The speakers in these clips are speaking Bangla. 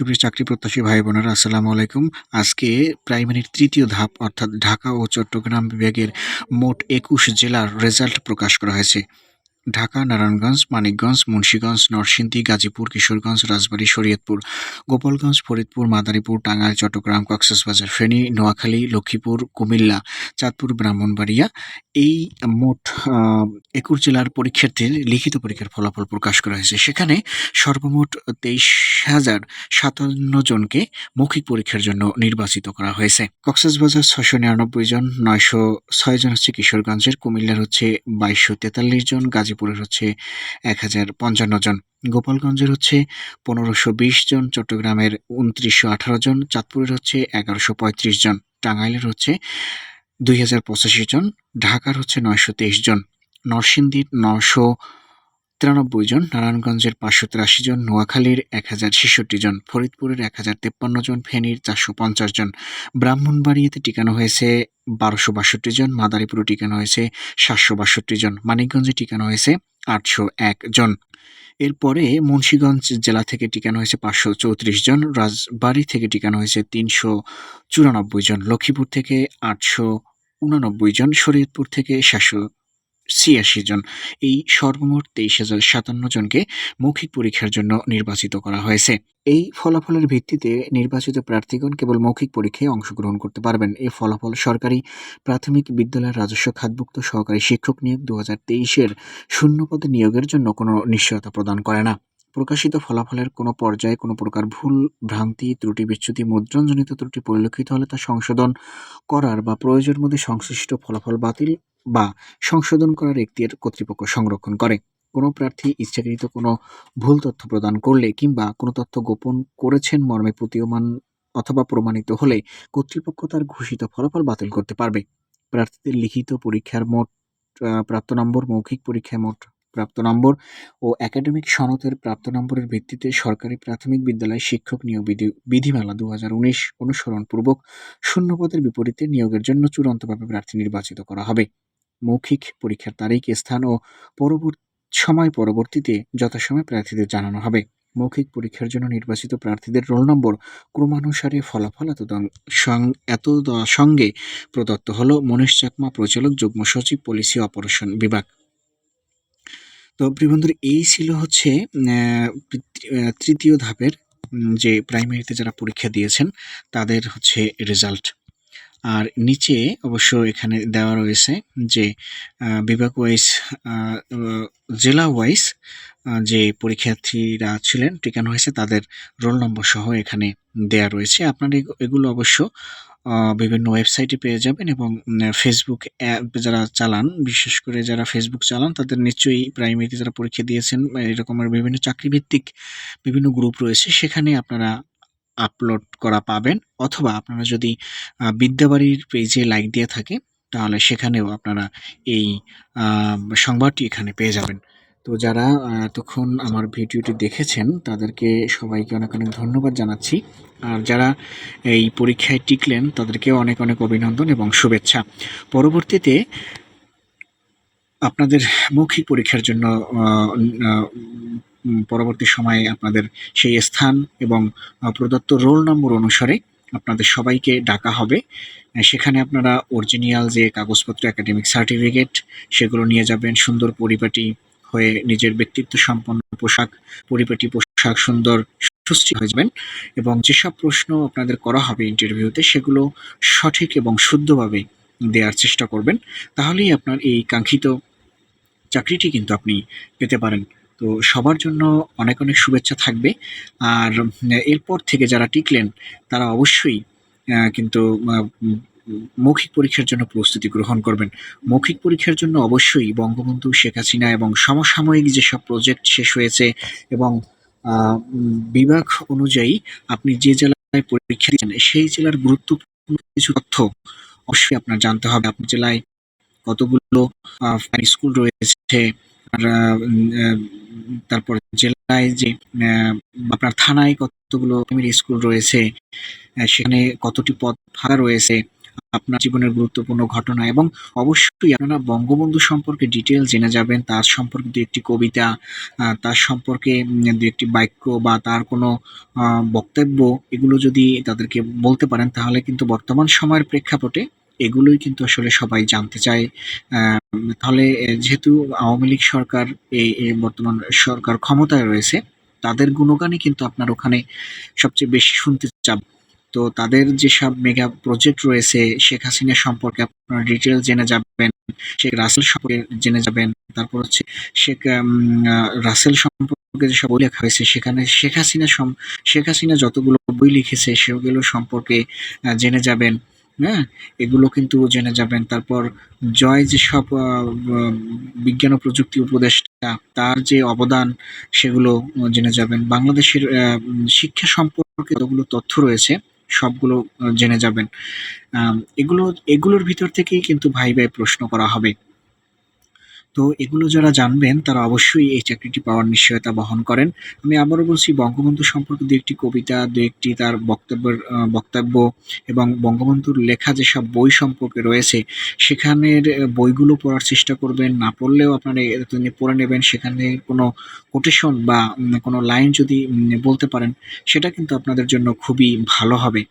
সুপ্রিয় চাকরি প্রত্যাশী ভাই বোনেরা, আসসালামু আলাইকুম। আজকে প্রাইমারির তৃতীয় ধাপ অর্থাৎ ঢাকা ও চট্টগ্রাম বিভাগের মোট ২১ জেলার রেজাল্ট প্রকাশ করা হয়েছে। ঢাকা, নারায়ণগঞ্জ, মানিকগঞ্জ, মুন্সিগঞ্জ, নরসিংদী, গাজীপুর, কিশোরগঞ্জ, রাজবাড়ী, শরীয়তপুর, গোপালগঞ্জ, ফরিদপুর, মাদারীপুর, টাঙ্গাইল, চট্টগ্রাম, কক্সবাজার, ফেনী, নোয়াখালী, লক্ষ্মীপুর, কুমিল্লা, চাঁদপুর, ব্রাহ্মণবাড়িয়া এই মোট ২১ জেলার পরীক্ষার্থীর লিখিত পরীক্ষার ফলাফল প্রকাশ করা হয়েছে। সেখানে সর্বমোট ২৩,০৫৭ জনকে মৌখিক পরীক্ষার জন্য নির্বাচিত করা হয়েছে। কক্সবাজার ৬৯৯ জন, ৯০৬ জন হচ্ছে কিশোরগঞ্জের, কুমিল্লার হচ্ছে ২২৪৩ জন, গাজীপুরের হচ্ছে ১,০৫৫ জন, গোপালগঞ্জের হচ্ছে ১৫২০ জন, চট্টগ্রামের ২৯১৮ জন, চাঁদপুরের হচ্ছে ১১৩৫ জন, টাঙ্গাইলের হচ্ছে ২,০৮৫ জন, ঢাকার হচ্ছে ৯২৩ জন, নরসিংদীর ৯৯৩ জন, নারায়ণগঞ্জের ৫৮৩ জন, নোয়াখালীর ১,০৬৬ জন, ফরিদপুরের ১,০৫৩ জন, ফেনীর ৪৫০ জন, ব্রাহ্মণবাড়িয়াতে টিকানো হয়েছে ১,২৬২ জন, মাদারীপুরে টিকানো হয়েছে ৭৬২ জন, মানিকগঞ্জে টিকানো হয়েছে ৮০১ জন। এরপরে মুন্সিগঞ্জ জেলা থেকে টিকানো হয়েছে ৫৩৪ জন, রাজবাড়ী থেকে টিকানো হয়েছে ৩৯৪ জন, লক্ষ্মীপুর থেকে ৮৮৯ জন, শরীয়তপুর থেকে ৭৮৬ জন। এই সর্বমোট ২৩,০৫৭ জনকে মৌখিক পরীক্ষার জন্য নির্বাচিত করা হয়েছে। এই ফলাফলের ভিত্তিতে নির্বাচিত প্রার্থীগণ কেবল মৌখিক পরীক্ষায় অংশগ্রহণ করতে পারবেন। এই ফলাফল সরকারি প্রাথমিক বিদ্যালয়ের রাজস্ব খাতভুক্ত সহকারী শিক্ষক নিয়োগ ২০২৩-এর শূন্যপদে নিয়োগের জন্য কোনো নিশ্চয়তা প্রদান করে না। প্রকাশিত ফলাফলের কোনো পর্যায়ে কোনো প্রকার ভুল, ভ্রান্তি, ত্রুটি, বিচ্যুতি, মুদ্রণজনিত ত্রুটি পরিলক্ষিত হলে তা সংশোধন করার বা প্রয়োজনের মধ্যে সংশ্লিষ্ট ফলাফল বাতিল বা সংশোধন করার এখতিয়ার কর্তৃপক্ষ সংরক্ষণ করে। কোনো প্রার্থী ইচ্ছাকৃত কোনো ভুল তথ্য প্রদান করলে কিংবা কোনো তথ্য গোপন করেছেন মর্মে প্রতীয়মান অথবা প্রমাণিত হলে কর্তৃপক্ষ তার ঘোষিত ফলাফল বাতিল করতে পারবে। প্রার্থীদের লিখিত পরীক্ষার মোট প্রাপ্ত নম্বর, মৌখিক পরীক্ষায় মোট প্রাপ্ত নম্বর ও একাডেমিক সনদের প্রাপ্ত নম্বরের ভিত্তিতে সরকারি প্রাথমিক বিদ্যালয় শিক্ষক নিয়োগ বিধিমালা ২০১৯ অনুসরণপূর্বক শূন্যপদের বিপরীতে নিয়োগের জন্য চূড়ান্তভাবে প্রার্থী নির্বাচিত করা হবে। মৌখিক পরীক্ষার তারিখ, স্থান ও পরবর্তীতে যথাসময়ে প্রার্থীদের জানানো হবে। মৌখিক পরীক্ষার জন্য নির্বাচিত প্রার্থীদের রোল নম্বর ক্রমানুসারে ফলাফল সঙ্গে প্রদত্ত হলো মনীষ চাকমা, পরিচালক, যুগ্ম সচিব, পলিসি অপারেশন বিভাগ। তো প্রিয় বন্ধুরা, এই ছিল হচ্ছে তৃতীয় ধাপের যে প্রাইমারিতে যারা পরীক্ষা দিয়েছেন তাদের হচ্ছে রেজাল্ট। আর নিচে অবশ্য এখানে দেওয়া রয়েছে যে বিভাগ ওয়াইজ, জেলা ওয়াইজ যে পরীক্ষার্থীরা ছিলেন টিকানো হয়েছে তাদের রোল নম্বর সহ এখানে দেয়া রয়েছে। আপনারা এগুলো অবশ্য বিভিন্ন ওয়েবসাইটে পেয়ে যাবেন এবং ফেসবুক অ্যাপ যারা চালান, বিশেষ করে যারা ফেসবুক চালান তাদের নিশ্চয়ই প্রাইমারিতে যারা পরীক্ষা দিয়েছেন এরকমের বিভিন্ন চাকরিভিত্তিক বিভিন্ন গ্রুপ রয়েছে, সেখানে আপনারা আপলোড করা পাবেন। অথবা আপনারা যদি বিদ্যাবাড়ির পেজে লাইক দিয়ে থাকে তাহলে সেখানেও আপনারা এই সংবাদটি এখানে পেয়ে যাবেন। তো যারা এতক্ষণ আমার ভিডিওটি দেখেছেন তাদেরকে সবাইকে অনেক অনেক ধন্যবাদ জানাচ্ছি। আর যারা এই পরীক্ষায় টিকলেন তাদেরকেও অনেক অনেক অভিনন্দন এবং শুভেচ্ছা। পরবর্তীতে আপনাদের মৌখিক পরীক্ষার জন্য পরবর্তী সময়ে আপনাদের সেই স্থান এবং প্রদত্ত রোল নম্বর অনুসারে আপনাদের সবাইকে ডাকা হবে। সেখানে আপনারা অরিজিনাল যে কাগজপত্র, একাডেমিক সার্টিফিকেট সেগুলো নিয়ে যাবেন। সুন্দর পরিপাটি হয়ে নিজের ব্যক্তিত্ব সম্পন্ন পরিপাটি পোশাক সুন্দর সুস্থির হয়ে যাবেন এবং যেসব প্রশ্ন আপনাদের করা হবে ইন্টারভিউতে সেগুলো সঠিক এবং শুদ্ধভাবে দেওয়ার চেষ্টা করবেন। তাহলেই আপনার এই কাঙ্ক্ষিত চাকরিটি কিন্তু আপনি পেতে পারেন। তো সবার জন্য অনেক অনেক শুভেচ্ছা থাকবে। আর এরপর থেকে যারা টিকলেন তারা অবশ্যই কিন্তু মৌখিক পরীক্ষার জন্য প্রস্তুতি গ্রহণ করবেন। মৌখিক পরীক্ষার জন্য অবশ্যই বঙ্গবন্ধু শেখ হাসিনা এবং সমসাময়িক যেসব প্রজেক্ট শেষ হয়েছে এবং বিভাগ অনুযায়ী আপনি যে জেলায় পরীক্ষা দিচ্ছেন সেই জেলার গুরুত্বপূর্ণ কিছু তথ্য অবশ্যই আপনার জানতে হবে। আপনার জেলায় কতগুলো স্কুল রয়েছে, তারপর জেলায় যে আপনার থানায় কতগুলো প্রাইমারি স্কুল রয়েছে, সেখানে কতটি পদ ফাঁকা রয়েছে, আপনার জীবনের গুরুত্বপূর্ণ ঘটনা এবং অবশ্যই আপনারা বঙ্গবন্ধু সম্পর্কে ডিটেইলস জেনে যাবেন। তার সম্পর্কে ২-১টি কবিতা, তার সম্পর্কে ২-১টি বাক্য বা তার কোনো আ বক্তব্য, এগুলো যদি তাদেরকে বলতে পারেন তাহলে কিন্তু বর্তমান সময়ের প্রেক্ষাপটে এগুলোই কিন্তু আসলে সবাই জানতে চায়। তাহলে যেহেতু আওয়ামী লীগ সরকার বর্তমান সরকার ক্ষমতায় রয়েছে, তাদের গুণগানই কিন্তু আপনার ওখানে সবচেয়ে বেশি শুনতে চান। তো তাদের যেসব মেগা প্রজেক্ট রয়েছে, শেখ হাসিনা সম্পর্কে আপনারা ডিটেইলস জেনে যাবেন, শেখ রাসেল সম্পর্কে জেনে যাবেন। তারপর হচ্ছে শেখ আম আ রাসেল সম্পর্কে যেসব বই লেখা হয়েছে সেখানে শেখ হাসিনা যতগুলো বই লিখেছে সেগুলো সম্পর্কে জেনে যাবেন। হ্যাঁ? এগুলো কিন্তু জেনে যাবেন। তারপর জয় যেসব বিজ্ঞান ও প্রযুক্তি উপদেষ্টা, তার যে অবদান সেগুলো জেনে যাবেন। বাংলাদেশের শিক্ষা সম্পর্কে যতগুলো তথ্য রয়েছে সবগুলো জেনে যাবেন। আম এগুলো এগুলোর ভিতর থেকেই কিন্তু ভাইবায় প্রশ্ন করা হবে। তো এগুলো যারা জানবেন তারা অবশ্যই এই চাকরিটি পাওয়ার নিশ্চয়তা বহন করেন। আমি আবারও বলছি, বঙ্গবন্ধু সম্পর্কে ২-১টি কবিতা, ২-১টি তার বক্তব্য এবং বঙ্গবন্ধুর লেখা যেসব বই সম্পর্কে রয়েছে সেখানের বইগুলো পড়ার চেষ্টা করবেন। না পড়লেও আপনারা এতদিনে পড়ে নেবেন। সেখানে কোনো কোটেশন বা কোনো লাইন যদি বলতে পারেন সেটা কিন্তু আপনাদের জন্য খুবই ভালো হবে।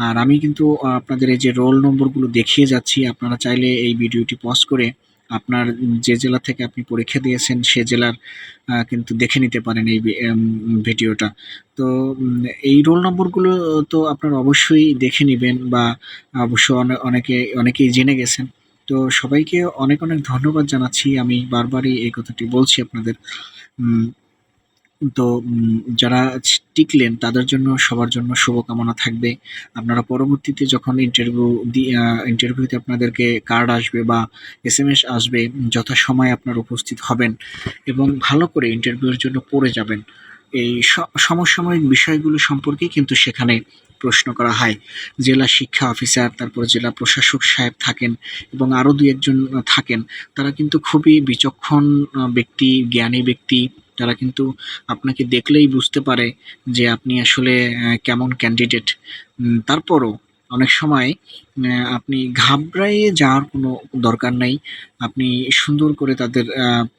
আর আমি কিন্তু আপনাদের এই যে রোল নম্বরগুলো দেখিয়ে যাচ্ছি, আপনারা চাইলে এই ভিডিওটি পজ করে আপনার যে জেলা থেকে আপনি পরীক্ষা দিয়েছেন সে জেলার কিন্তু দেখে নিতে পারেন এই ভিডিওটা। তো এই রোল নম্বরগুলো তো আপনারা অবশ্যই দেখে নিবেন বা অবশ্য অনেকেই জেনে গেছেন। তো সবাইকে অনেক, অনেক ধন্যবাদ জানাচ্ছি। আমি বারবারই এই কথাটি বলছি আপনাদের। উম তো যারা টিকলেন তাদের জন্য সবার জন্য শুভকামনা থাকবে। আপনারা পরবর্তীতে যখন ইন্টারভিউতে আপনাদেরকে কার্ড আসবে বা এসএমএস আসবে, যথাসময়ে আপনারা উপস্থিত হবেন এবং ভালো করে ইন্টারভিউয়ের জন্য পড়ে যাবেন। এই সমসাময়িক বিষয়গুলো সম্পর্কে কিন্তু সেখানে প্রশ্ন করা হয়। জেলা শিক্ষা অফিসার, তারপর জেলা প্রশাসক সাহেব থাকেন এবং আরও ২-১ জন থাকেন। তারা কিন্তু খুবই বিচক্ষণ ব্যক্তি, জ্ঞানী ব্যক্তি। তারা কিন্তু আপনাকে দেখলেই বুঝতে পারে যে আপনি আসলে কেমন ক্যান্ডিডেট। তারপরও অনেক সময় আপনি ঘাবড়িয়ে যাওয়ার কোনো দরকার নাই। আপনি সুন্দর করে তাদের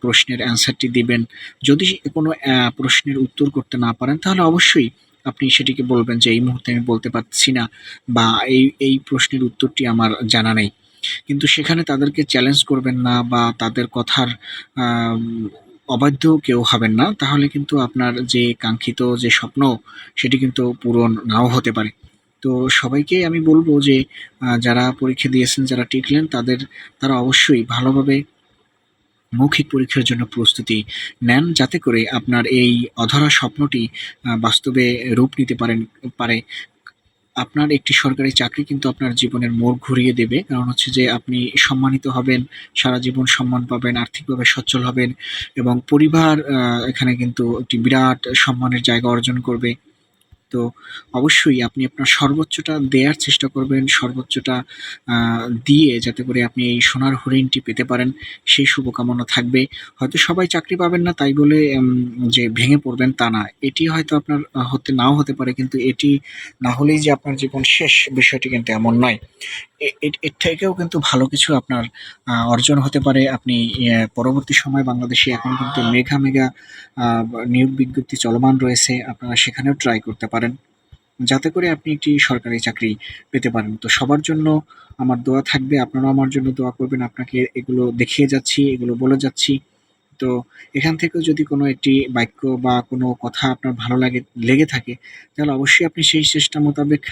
প্রশ্নের অ্যান্সারটি দিবেন। যদি কোনো প্রশ্নের উত্তর করতে না পারেন তাহলে অবশ্যই আপনি সেটিকে বলবেন যে, "এই মুহূর্তে আমি বলতে পারছি না" বা "এই প্রশ্নের উত্তরটি আমার জানা নেই।" কিন্তু সেখানে তাদেরকে চ্যালেঞ্জ করবেন না বা তাদের কথার আম অবাধ্য কেউ হবেন না। তাহলে কিন্তু আপনার যে কাঙ্ক্ষিত যে স্বপ্ন সেটি কিন্তু পূরণ নাও হতে পারে। তো সবাইকেই আমি বলব যে যারা পরীক্ষা দিয়েছেন, যারা টিকলেন তারা অবশ্যই ভালোভাবে মৌখিক পরীক্ষার জন্য প্রস্তুতি নেন, যাতে করে আপনার এই অধরা স্বপ্নটি বাস্তবে রূপ নিতে পারে। আপনার একটি সরকারি চাকরি কিন্তু আপনার জীবনের মোড় ঘুরিয়ে দেবে। কারণ হচ্ছে যে আপনি সম্মানিত হবেন, সারা জীবন সম্মান পাবেন, আর্থিকভাবে সচ্ছল হবেন এবং পরিবার এখানে কিন্তু একটি বিরাট সম্মানের জায়গা অর্জন করবে। তো অবশ্যই আপনি আপনার সর্বোচ্চটা দেয়ার চেষ্টা করবেন। সর্বোচ্চটা আ দিয়ে যাতে করে আপনি এই সোনার হরিণটি পেতে পারেন, সেই শুভকামনা থাকবে। হয়তো সবাই চাকরি পাবেন না তাই বলে যে ভেঙে পড়বেন তা না। এটি হয়তো আপনার নাও হতে পারে, কিন্তু এটি না হলেই যে আপনার জীবন শেষ, বিষয়টি কিন্তু এমন নয়। এর থেকেও কিন্তু ভালো কিছু আপনার অর্জন হতে পারে। আপনি পরবর্তী সময়ে বাংলাদেশে এখন কিন্তু মেগা, মেগা আ নিয়োগ বিজ্ঞপ্তি চলমান রয়েছে। আপনারা সেখানেও ট্রাই করতে পারেন। যাতে করে আপনি একটি সরকারি চাকরি পেতে পারেন। তো সবার জন্য আমার দোয়া থাকবে। আপনারাও আমার জন্য দোয়া করবেন। আপনাকে এগুলো দেখিয়ে যাচ্ছি, এগুলো বলে যাচ্ছি। তো এখান থেকেও যদি কোনো একটি বাক্য বা কোনো কথা আপনার লেগে থাকে, তাহলে অবশ্যই আপনি সেই চেষ্টা মোতাবেক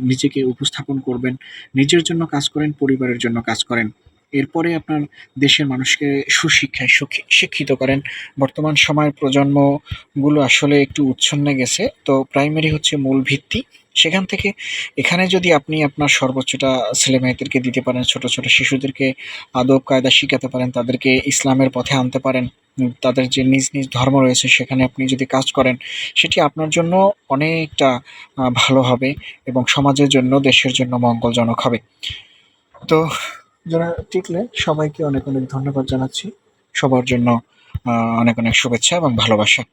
নিজেকে উপস্থাপন করবেন। নিজের জন্য কাজ করেন, পরিবারের জন্য কাজ করেন। এরপরে আপনার দেশের মানুষকে সুশিক্ষায় শিক্ষিত করেন। বর্তমান সময়ের প্রজন্মগুলো আসলে একটু উচ্ছন্নে গেছে। তো প্রাইমারি হচ্ছে মূল ভিত্তি। সেখান থেকে এখানে যদি আপনি আপনার সর্বোচ্চটা ছেলেমেয়েদেরকে দিতে পারেন, ছোট, ছোট শিশুদেরকে আদব কায়দা শিখাতে পারেন, তাদেরকে ইসলামের পথে আনতে পারেন। তাদের যে নিজ, নিজ ধর্ম রয়েছে সেখানে আপনি যদি কাজ করেন, সেটি আপনার জন্য অনেকটা ভালো হবে এবং সমাজের জন্য, দেশের জন্য মঙ্গলজনক হবে। তো যারা টিকলে সবাইকে অনেক, অনেক ধন্যবাদ জানাচ্ছি। সবার জন্য অনেক, অনেক শুভেচ্ছা এবং ভালোবাসা।